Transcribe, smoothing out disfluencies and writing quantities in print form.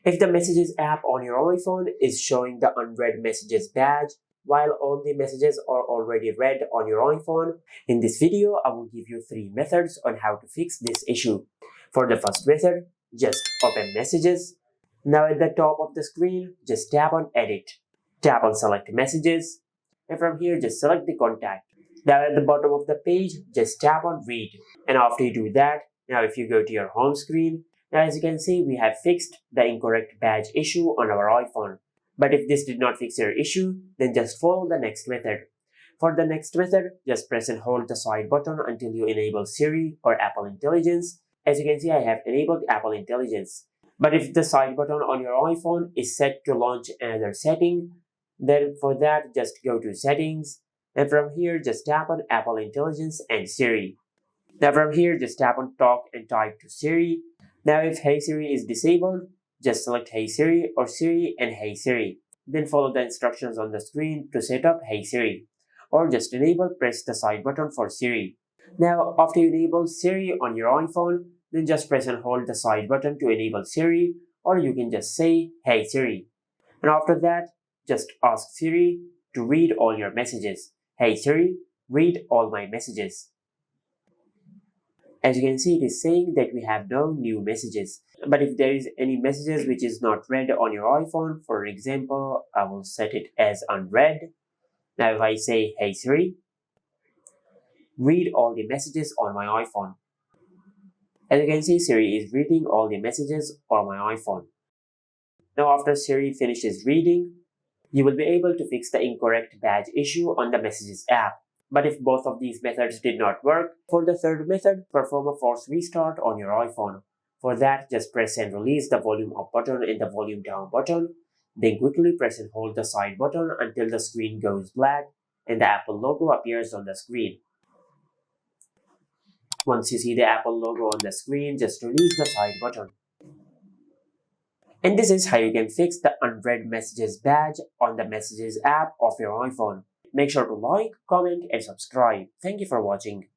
If the Messages app on your iPhone is showing the unread messages badge, while all the messages are already read on your iPhone, in this video I will give you 3 methods on how to fix this issue. For the first method, just open Messages. Now at the top of the screen, just tap on Edit. Tap on Select Messages, and from here just select the contact. Now at the bottom of the page, just tap on Read. And after you do that, now if you go to your home screen, now as you can see, we have fixed the incorrect badge issue on our iPhone. But if this did not fix your issue, then just follow the next method. For the next method, just press and hold the side button until you enable Siri or Apple Intelligence. As you can see, I have enabled Apple Intelligence. But if the side button on your iPhone is set to launch another setting, then for that, just go to Settings, and from here, just tap on Apple Intelligence and Siri. Now from here, just tap on Talk and type to Siri. Now if Hey Siri is disabled, just select Hey Siri or Siri and Hey Siri. Then follow the instructions on the screen to set up Hey Siri. Or just enable, press the side button for Siri. Now after you enable Siri on your iPhone, then just press and hold the side button to enable Siri, or you can just say Hey Siri. And after that, just ask Siri to read all your messages. Hey Siri, read all my messages. As you can see, it is saying that we have no new messages. But if there is any messages which is not read on your iPhone, for example, I will set it as unread. Now if I say Hey Siri, read all the messages on my iPhone. As you can see, Siri is reading all the messages on my iPhone. Now after Siri finishes reading, you will be able to fix the incorrect badge issue on the Messages app. But if both of these methods did not work, for the third method, perform a force restart on your iPhone. For that, just press and release the volume up button and the volume down button. Then quickly press and hold the side button until the screen goes black and the Apple logo appears on the screen. Once you see the Apple logo on the screen, just release the side button. And this is how you can fix the unread messages badge on the Messages app of your iPhone. Make sure to like, comment, and subscribe. Thank you for watching.